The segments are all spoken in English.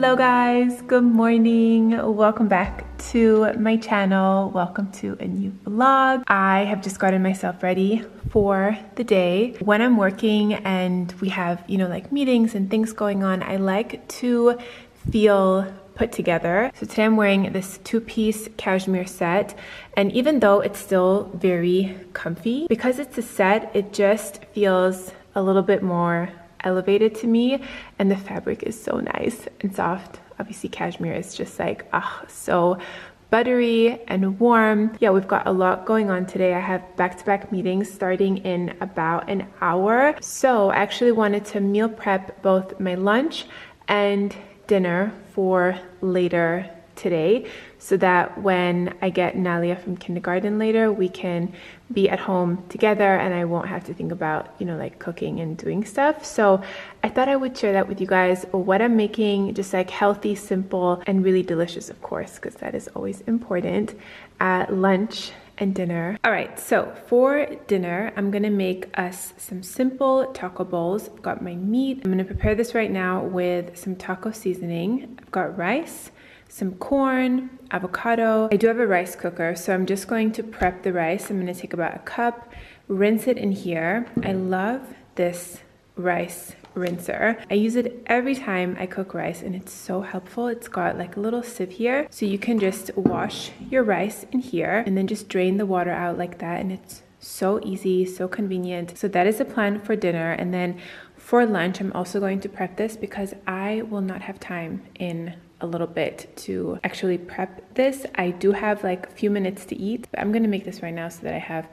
Hello guys, good morning. Welcome back to my channel. Welcome to a new vlog. I have just gotten myself ready for the day. When I'm working and we have, like meetings and things going on, I like to feel put together. So today I'm wearing this two-piece cashmere set, and even though it's still very comfy, because it's a set, it just feels a little bit more elevated to me, and the fabric is so nice and soft. Obviously cashmere is just like so buttery and warm. Yeah, we've got a lot going on today. I have back-to-back meetings starting in about an hour, so I actually wanted to meal prep both my lunch and dinner for later today, so that when I get Nalia from kindergarten later, we can be at home together and I won't have to think about, like cooking and doing stuff. So I thought I would share that with you guys, what I'm making, just like healthy, simple, and really delicious, of course, because that is always important at lunch and dinner. All right, so for dinner, I'm gonna make us some simple taco bowls. I've got my meat. I'm gonna prepare this right now with some taco seasoning. I've got rice, some corn, avocado. I do have a rice cooker, so I'm just going to prep the rice. I'm gonna take about a cup, rinse it in here. I love this rice rinser. I use it every time I cook rice and it's so helpful. It's got like a little sieve here, so you can just wash your rice in here and then just drain the water out like that, and it's so easy, so convenient. So that is the plan for dinner. And then for lunch, I'm also going to prep this because I will not have time in a little bit to actually prep this. I do have like a few minutes to eat, but I'm gonna make this right now so that I have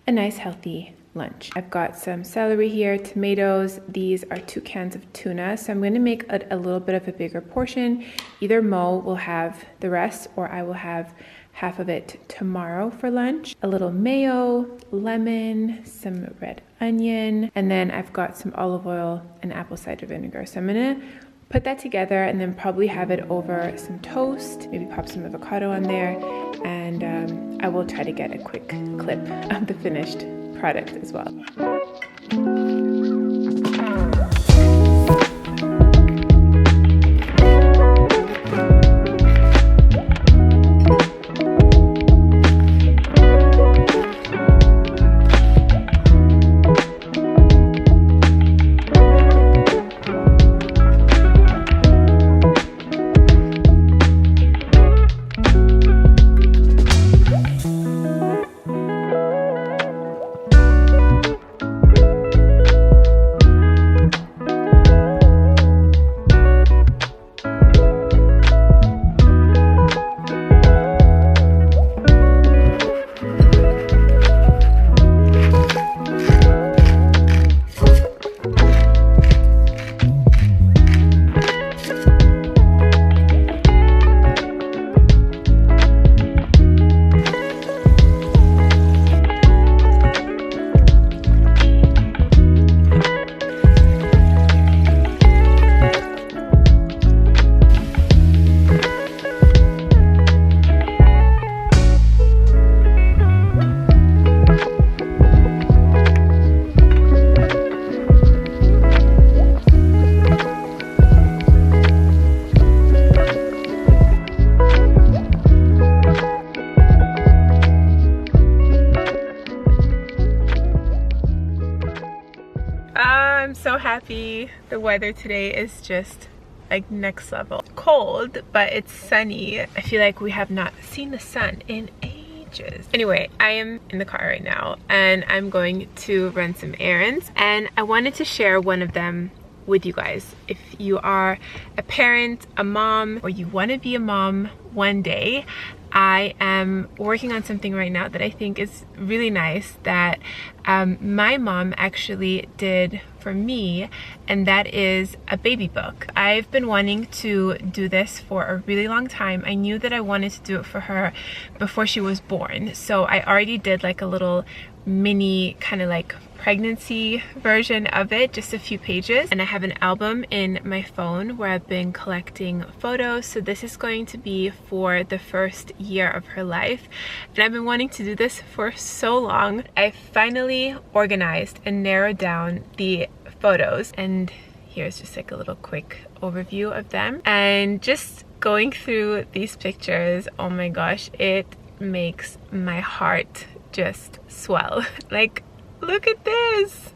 a nice healthy lunch. I've got some celery here, tomatoes. These are 2 cans of tuna, so I'm gonna make a little bit of a bigger portion. Either Mo will have the rest or I will have half of it tomorrow for lunch. A little mayo, lemon, some red onion, and then I've got some olive oil and apple cider vinegar. So I'm gonna put that together and then probably have it over some toast, maybe pop some avocado on there, and I will try to get a quick clip of the finished product as well. I'm so happy. The weather today is just like next level. Cold, but it's sunny. I feel like we have not seen the sun in ages. Anyway, I am in the car right now and I'm going to run some errands, and I wanted to share one of them with you guys. If you are a parent, a mom, or you want to be a mom one day, I am working on something right now that I think is really nice that my mom actually did for me, and that is a baby book. I've been wanting to do this for a really long time. I knew that I wanted to do it for her before she was born, so I already did like a little mini kind of like pregnancy version of it, just a few pages, and I have an album in my phone where I've been collecting photos. So this is going to be for the first year of her life, and I've been wanting to do this for so long. I finally organized and narrowed down the photos, and here's just like a little quick overview of them. And just going through these pictures, oh my gosh, it makes my heart just swell. Like, look at this.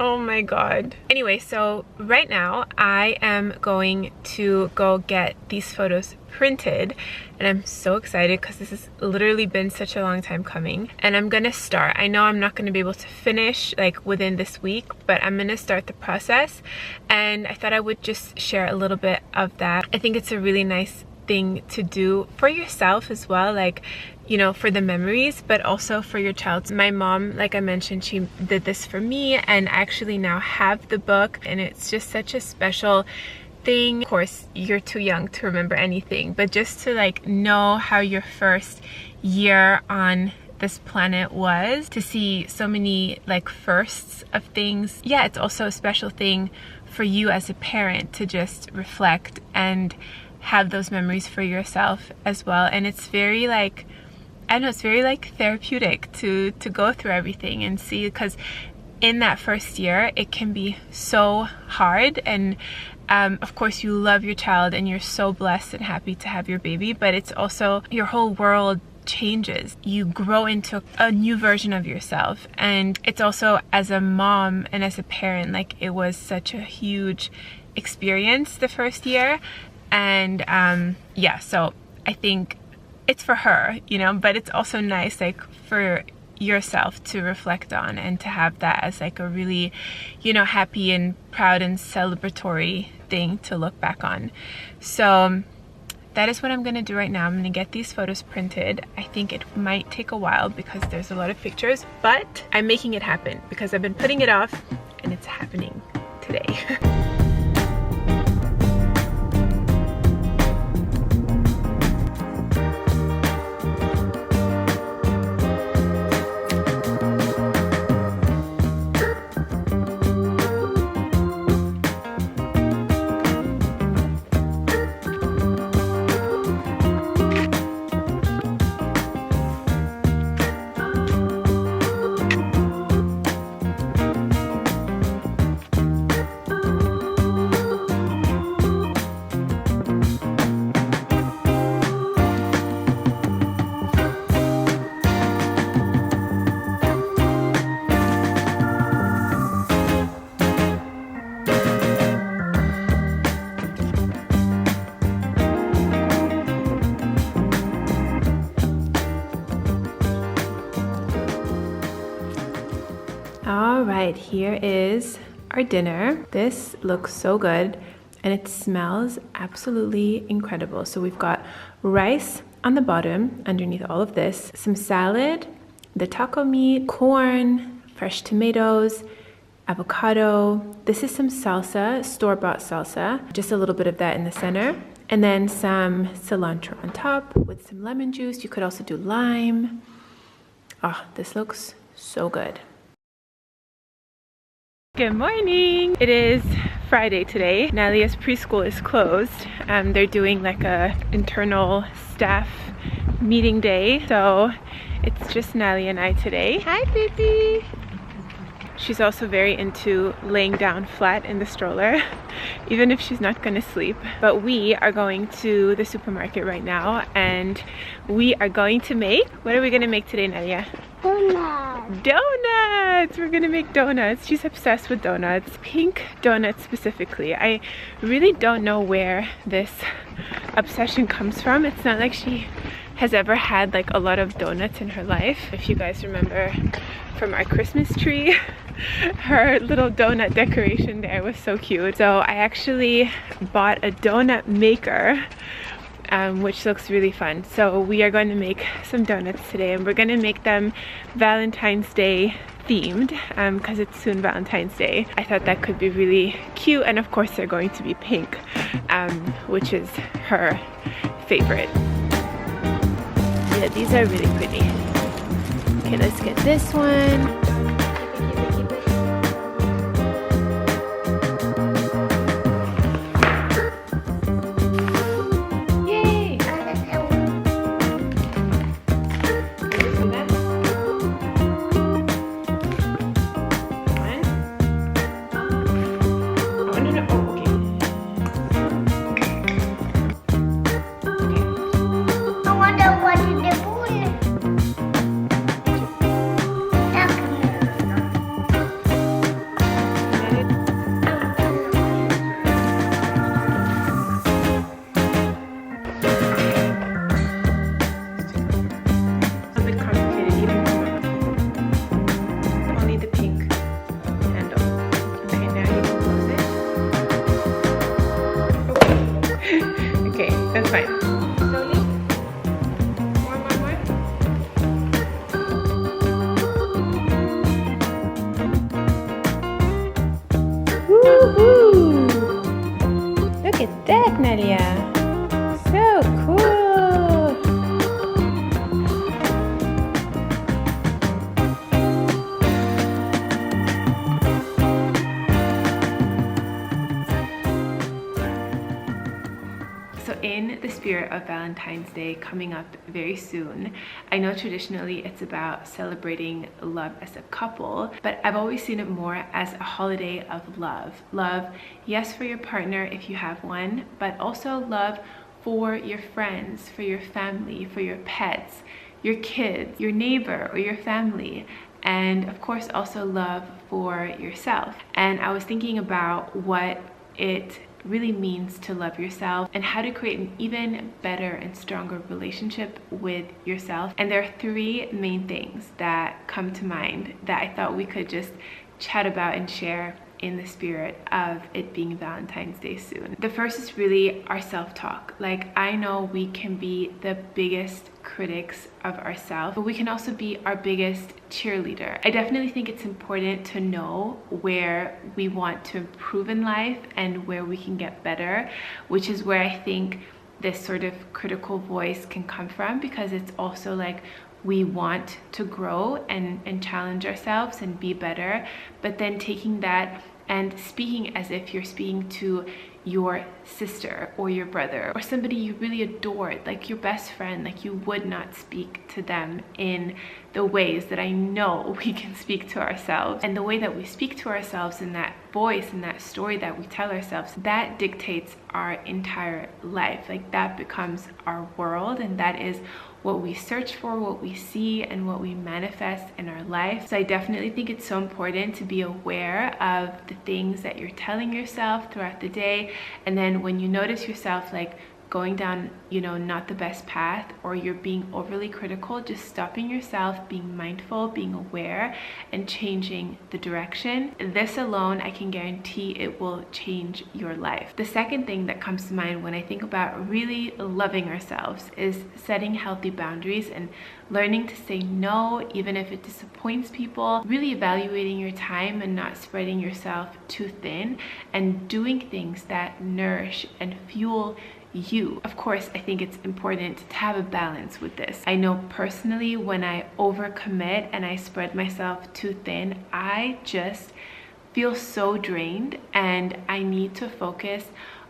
Oh my god. Anyway, so right now I am going to go get these photos printed, and I'm so excited because this has literally been such a long time coming. And I'm gonna start. I know I'm not going to be able to finish like within this week, but I'm gonna start the process, and I thought I would just share a little bit of that. I think it's a really nice thing to do for yourself as well, like, you know, for the memories, but also for your child. My mom, like I mentioned, she did this for me, and I actually now have the book, and it's just such a special thing. Of course, you're too young to remember anything, but just to like know how your first year on this planet was, to see so many like firsts of things. Yeah, it's also a special thing for you as a parent to just reflect and have those memories for yourself as well. And it's very like, I don't know, it's very like therapeutic to go through everything and see, because in that first year it can be so hard, and of course you love your child and you're so blessed and happy to have your baby, but it's also your whole world changes. You grow into a new version of yourself, and it's also, as a mom and as a parent, like it was such a huge experience the first year. And yeah, so I think it's for her, you know, but it's also nice like for yourself to reflect on and to have that as like a really, you know, happy and proud and celebratory thing to look back on. So that is what I'm gonna do right now. I'm gonna get these photos printed. I think it might take a while because there's a lot of pictures, but I'm making it happen because I've been putting it off, and it's happening today. All right, here is our dinner. This looks so good, and it smells absolutely incredible. So we've got rice on the bottom underneath all of this, some salad, the taco meat, corn, fresh tomatoes, avocado. This is some salsa, store-bought salsa, just a little bit of that in the center, and then some cilantro on top with some lemon juice. You could also do lime. Oh, this looks so good. Good morning. It is Friday today. Nalia's preschool is closed. They're doing like a internal staff meeting day, so it's just Nalia and I today. Hi, baby. She's also very into laying down flat in the stroller, even if she's not going to sleep. But we are going to the supermarket right now, and we are going to make, what are we going to make today, Nalia? Donuts! We're gonna make donuts. She's obsessed with donuts, pink donuts specifically. I really don't know where this obsession comes from. It's not like she has ever had like a lot of donuts in her life. If you guys remember from our Christmas tree, her little donut decoration there was so cute. So I actually bought a donut maker, which looks really fun. So we are going to make some donuts today, and we're going to make them Valentine's Day themed because it's soon Valentine's Day. I thought that could be really cute, and of course they're going to be pink, which is her favorite. Yeah, these are really pretty. Okay, let's get this one. spirit of Valentine's Day coming up very soon, I know traditionally it's about celebrating love as a couple, but I've always seen it more as a holiday of love. Love, yes, for your partner if you have one, but also love for your friends, for your family, for your pets, your kids, your neighbor, or your family. And of course also love for yourself. And I was thinking about what it really means to love yourself and how to create an even better and stronger relationship with yourself. And there are three main things that come to mind that I thought we could just chat about and share in the spirit of it being Valentine's Day soon. The first is really our self-talk. Like, I know we can be the biggest critics of ourselves, but we can also be our biggest cheerleader. I definitely think it's important to know where we want to improve in life and where we can get better, which is where I think this sort of critical voice can come from, because it's also like we want to grow and challenge ourselves and be better, but then taking that and speaking as if you're speaking to your sister or your brother or somebody you really adored, like your best friend. Like, you would not speak to them in the ways that I know we can speak to ourselves. And the way that we speak to ourselves in that voice and that story that we tell ourselves, that dictates our entire life. Like, that becomes our world, and that is what we search for, what we see, and what we manifest in our life. So I definitely think it's so important to be aware of the things that you're telling yourself throughout the day. And then when you notice yourself like going down, you know, not the best path, or you're being overly critical, just stopping yourself, being mindful, being aware, and changing the direction. This alone, I can guarantee it will change your life. The second thing that comes to mind when I think about really loving ourselves is setting healthy boundaries and learning to say no, even if it disappoints people, really evaluating your time and not spreading yourself too thin, and doing things that nourish and fuel you. Of course, I think it's important to have a balance with this. I know personally, when I overcommit and I spread myself too thin, I just feel so drained, and I need to focus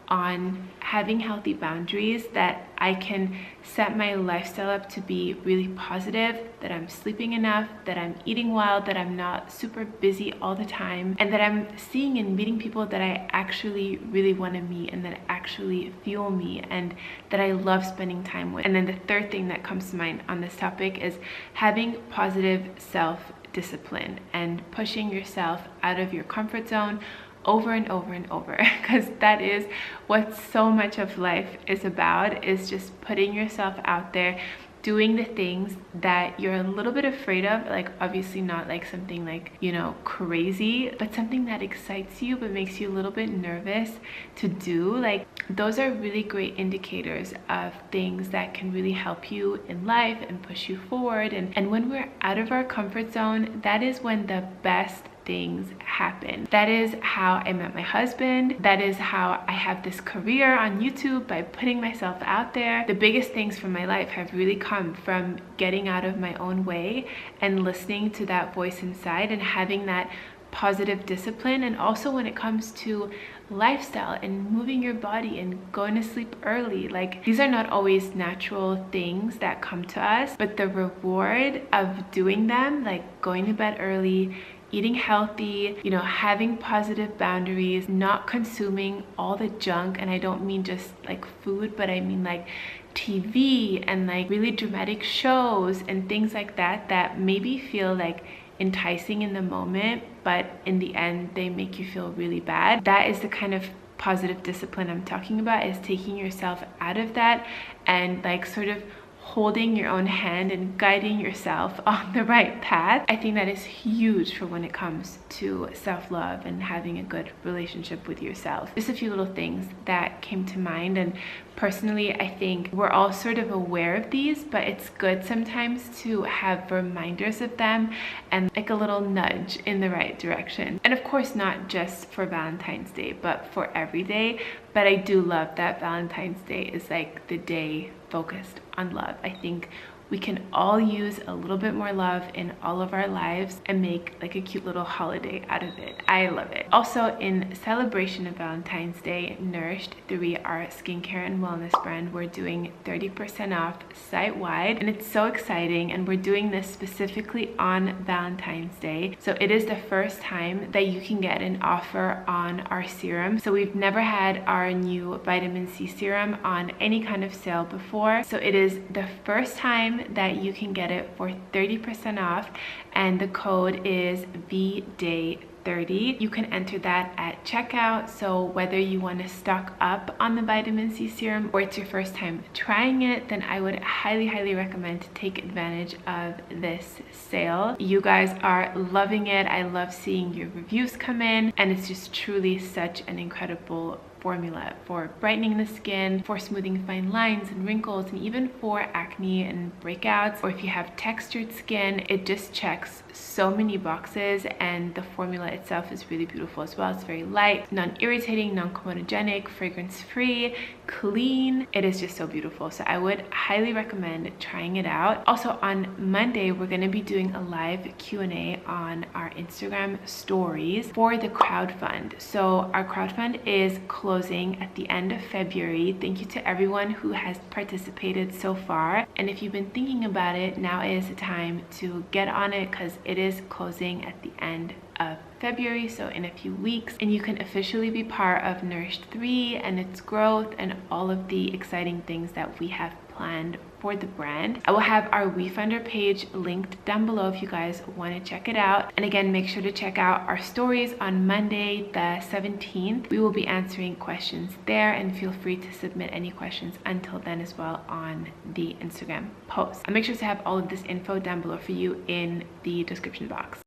on having healthy boundaries, that I can set my lifestyle up to be really positive, that I'm sleeping enough, that I'm eating well, that I'm not super busy all the time, and that I'm seeing and meeting people that I actually really want to meet and that actually fuel me and that I love spending time with. And then the third thing that comes to mind on this topic is having positive self-discipline and pushing yourself out of your comfort zone over and over and over, because that is what so much of life is about, is just putting yourself out there, doing the things that you're a little bit afraid of. Like, obviously not like something like, you know, crazy, but something that excites you but makes you a little bit nervous to do. Like, those are really great indicators of things that can really help you in life and push you forward. And when we're out of our comfort zone, that is when the best things happen. That is how I met my husband. That is how I have this career on YouTube, by putting myself out there. The biggest things from my life have really come from getting out of my own way and listening to that voice inside and having that positive discipline. And also when it comes to lifestyle and moving your body and going to sleep early, like, these are not always natural things that come to us, but the reward of doing them, like going to bed early, eating healthy, you know, having positive boundaries, not consuming all the junk. And I don't mean just like food, but I mean like TV and like really dramatic shows and things like that, that maybe feel like enticing in the moment, but in the end they make you feel really bad. That is the kind of positive discipline I'm talking about, is taking yourself out of that and like sort of holding your own hand and guiding yourself on the right path. I think that is huge for when it comes to self-love and having a good relationship with yourself. Just a few little things that came to mind, and personally I think we're all sort of aware of these, but it's good sometimes to have reminders of them and like a little nudge in the right direction. And of course not just for Valentine's Day, but for every day. But I do love that Valentine's Day is like the day focused on love. I think we can all use a little bit more love in all of our lives and make like a cute little holiday out of it. I love it. Also, in celebration of Valentine's Day, Nourished 3, our skincare and wellness brand, we're doing 30% off site-wide, and it's so exciting, and we're doing this specifically on Valentine's Day. So it is the first time that you can get an offer on our serum. So we've never had our new vitamin C serum on any kind of sale before. So it is the first time that you can get it for 30% off, and the code is VDAY30. You can enter that at checkout. So whether you want to stock up on the vitamin C serum or it's your first time trying it, then I would highly recommend to take advantage of this sale. You guys are loving it. I love seeing your reviews come in, and it's just truly such an incredible formula for brightening the skin, for smoothing fine lines and wrinkles, and even for acne and breakouts, or if you have textured skin. It just checks so many boxes, and the formula itself is really beautiful as well. It's very light, non-irritating, non-comedogenic, fragrance-free, clean. It is just so beautiful. So I would highly recommend trying it out. Also, on Monday, we're going to be doing a live Q&A on our Instagram stories for the crowdfund. So our crowdfund is closing at the end of February. Thank you to everyone who has participated so far. And if you've been thinking about it, now is the time to get on it, because it is closing at the end of February, so in a few weeks, and you can officially be part of Nourished 3 and its growth and all of the exciting things that we have planned for the brand. I will have our WeFunder page linked down below if you guys want to check it out. And again, make sure to check out our stories on Monday the 17th. We will be answering questions there, and feel free to submit any questions until then as well on the Instagram post. I'll make sure to have all of this info down below for you in the description box.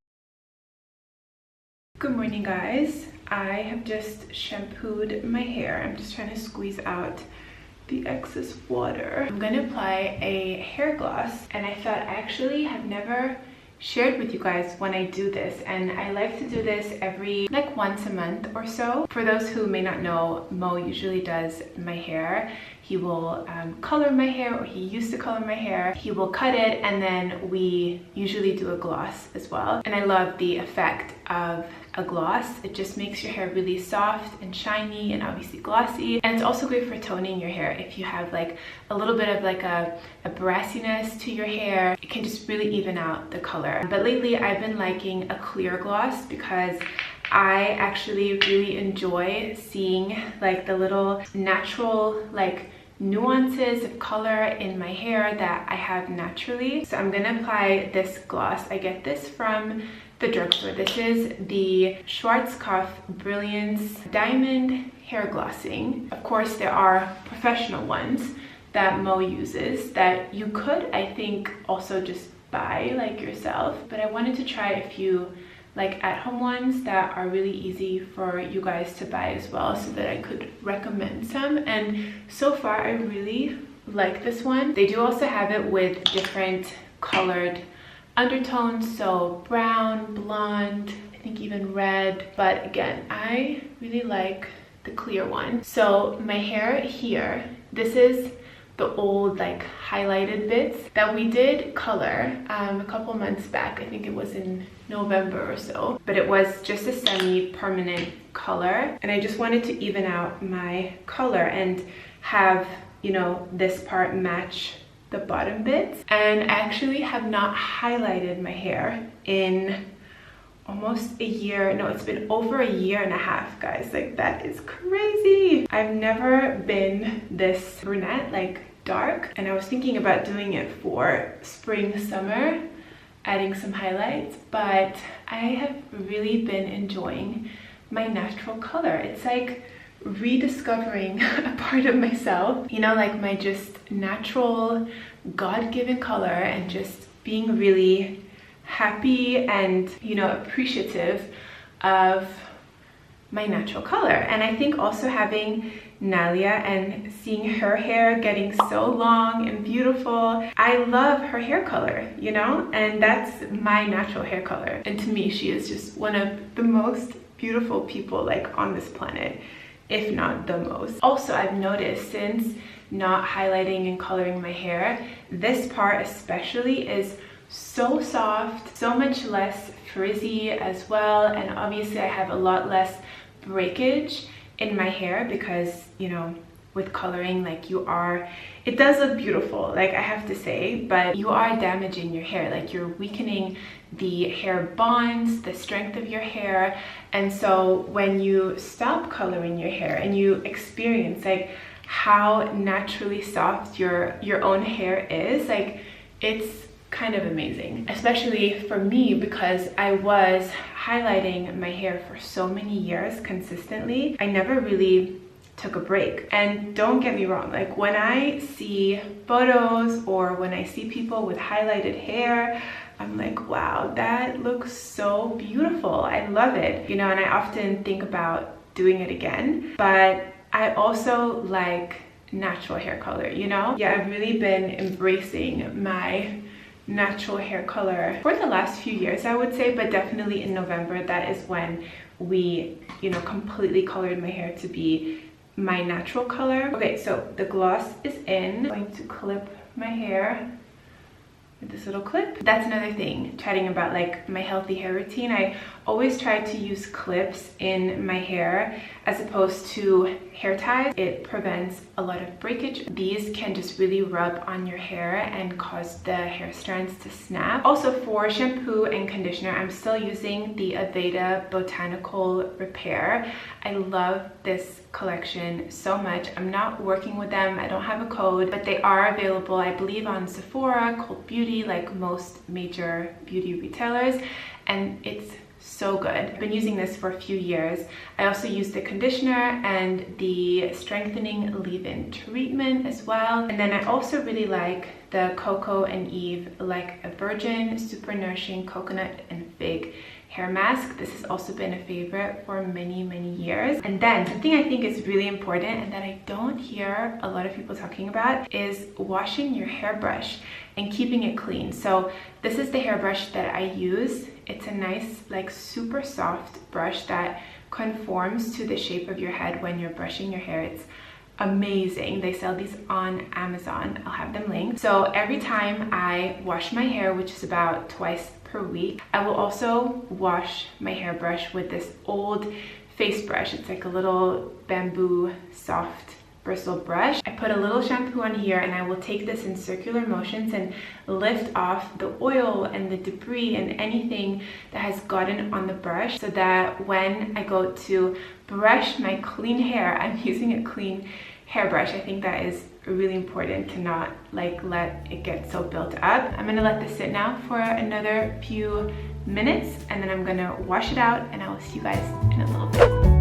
Good morning, guys. I have just shampooed my hair. I'm just trying to squeeze out the excess water. I'm gonna apply a hair gloss, and I thought I actually have never shared with you guys when I do this, and I like to do this every like once a month or so. For those who may not know, Mo usually does my hair. He will color my hair, or he used to color my hair. He will cut it, and then we usually do a gloss as well. And I love the effect of a gloss. It just makes your hair really soft and shiny and obviously glossy. And it's also great for toning your hair. If you have like a little bit of like a brassiness to your hair, it can just really even out the color. But lately I've been liking a clear gloss, because I actually really enjoy seeing like the little natural like nuances of color in my hair that I have naturally. So I'm gonna apply this gloss. I get this from the drugstore. This is the Schwarzkopf Brilliance Diamond Hair Glossing. Of course, there are professional ones that Mo uses that you could, I think, also just buy like yourself. But I wanted to try a few like at-home ones that are really easy for you guys to buy as well, so that I could recommend some. And so far I really like this one. They do also have it with different colored undertones, so brown, blonde, I think even red. But again, I really like the clear one. So my hair here, this is the old like highlighted bits that we did color a couple months back. I think it was in November or so, but it was just a semi-permanent color, and I just wanted to even out my color and have, you know, this part match the bottom bits. And I actually have not highlighted my hair in almost a year. No, it's been over a year and a half, guys. Like, that is crazy. I've never been this brunette, like dark, and I was thinking about doing it for spring, summer, adding some highlights, but I have really been enjoying my natural color. It's like rediscovering a part of myself, you know, like my just natural God-given color, and just being really happy and, you know, appreciative of my natural color. And I think also having Nalia and seeing her hair getting so long and beautiful, I love her hair color, you know, and that's my natural hair color. And to me, she is just one of the most beautiful people like on this planet, if not the most. Also, I've noticed since not highlighting and coloring my hair, this part especially is so soft, so much less frizzy as well, and obviously I have a lot less breakage in my hair because, you know, with coloring, like it does look beautiful, like I have to say, but you are damaging your hair, like you're weakening the hair bonds, the strength of your hair. And so when you stop coloring your hair and you experience like how naturally soft your own hair is, like it's kind of amazing, especially for me because I was highlighting my hair for so many years consistently. I never really took a break. And don't get me wrong, like when I see photos or when I see people with highlighted hair, I'm like, wow, that looks so beautiful. I love it, you know, and I often think about doing it again. But I also like natural hair color, you know? Yeah, I've really been embracing my natural hair color for the last few years, I would say, but definitely in November, that is when we, you know, completely colored my hair to be my natural color. Okay, so the gloss is in. I'm going to clip my hair with this little clip. That's another thing, chatting about like my healthy hair routine. I always try to use clips in my hair as opposed to hair ties. It prevents a lot of breakage. These can just really rub on your hair and cause the hair strands to snap. Also for shampoo and conditioner, I'm still using the Aveda Botanical Repair. I love this collection so much. I'm not working with them, I don't have a code, but they are available, I believe, on Sephora, Cult Beauty, like most major beauty retailers, and it's so good. I've been using this for a few years. I also use the conditioner and the strengthening leave-in treatment as well. And then I also really like the Coco and Eve Like a Virgin Super Nourishing Coconut and Fig hair mask. This has also been a favorite for many years. And then something I think is really important and that I don't hear a lot of people talking about is washing your hairbrush and keeping it clean. So this is the hairbrush that I use. It's a nice, like super soft brush that conforms to the shape of your head when you're brushing your hair. It's amazing. They sell these on Amazon. I'll have them linked. So every time I wash my hair, which is about twice per week, I will also wash my hairbrush with this old face brush. It's like a little bamboo soft bristle brush. I put a little shampoo on here and I will take this in circular motions and lift off the oil and the debris and anything that has gotten on the brush, so that when I go to brush my clean hair, I'm using a clean hairbrush. I think that is really important to not like let it get so built up. I'm gonna let this sit now for another few minutes and then I'm gonna wash it out and I will see you guys in a little bit.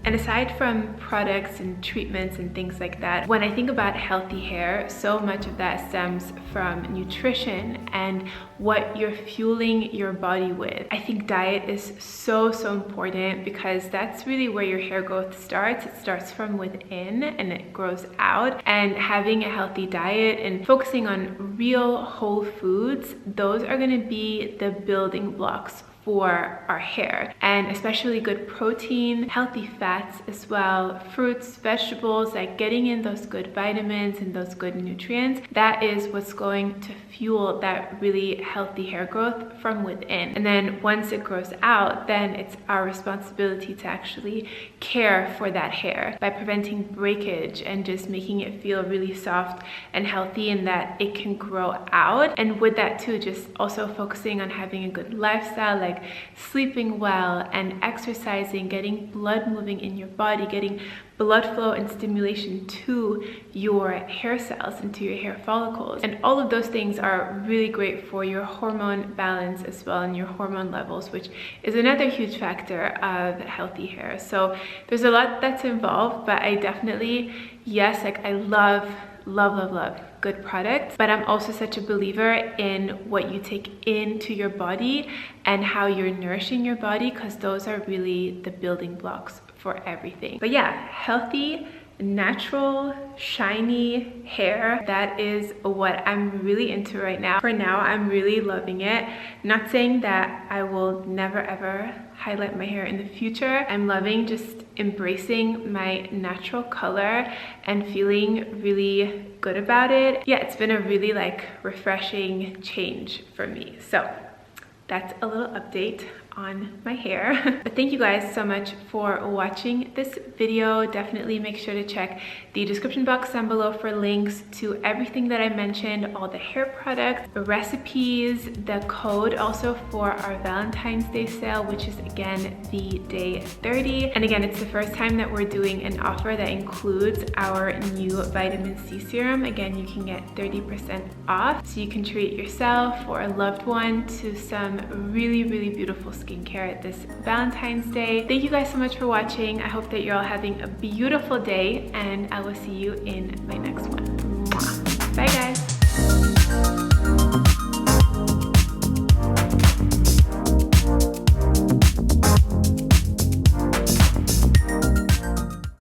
And aside from products and treatments and things like that, when I think about healthy hair, so much of that stems from nutrition and what you're fueling your body with. I think diet is so important because that's really where your hair growth starts. It starts from within and it grows out. And having a healthy diet and focusing on real whole foods, those are going to be the building blocks for our hair, and especially good protein, healthy fats as well, fruits, vegetables, like getting in those good vitamins and those good nutrients. That is what's going to fuel that really healthy hair growth from within. And then once it grows out, then it's our responsibility to actually care for that hair by preventing breakage and just making it feel really soft and healthy, and that it can grow out. And with that too, just also focusing on having a good lifestyle, like sleeping well and exercising, getting blood moving in your body, getting blood flow and stimulation to your hair cells and to your hair follicles. And all of those things are really great for your hormone balance as well, and your hormone levels, which is another huge factor of healthy hair. So there's a lot that's involved, but I definitely, yes, like I love good products, but I'm also such a believer in what you take into your body and how you're nourishing your body, because those are really the building blocks for everything. But yeah, healthy, natural, shiny hair, that is what I'm really into right now. For now, I'm really loving it. Not saying that I will never ever highlight my hair in the future. I'm loving just embracing my natural color and feeling really good about it. Yeah, it's been a really like refreshing change for me. So that's a little update on my hair. But thank you guys so much for watching this video. Definitely make sure to check the description box down below for links to everything that I mentioned, all the hair products, the recipes, the code also for our Valentine's Day sale, which is again the day 30. And again, it's the first time that we're doing an offer that includes our new vitamin C serum. Again, you can get 30% off, so you can treat yourself or a loved one to some really beautiful skincare at this Valentine's Day. Thank you guys so much for watching. I hope that you're all having a beautiful day, and I will see you in my next one. Mwah. Bye guys.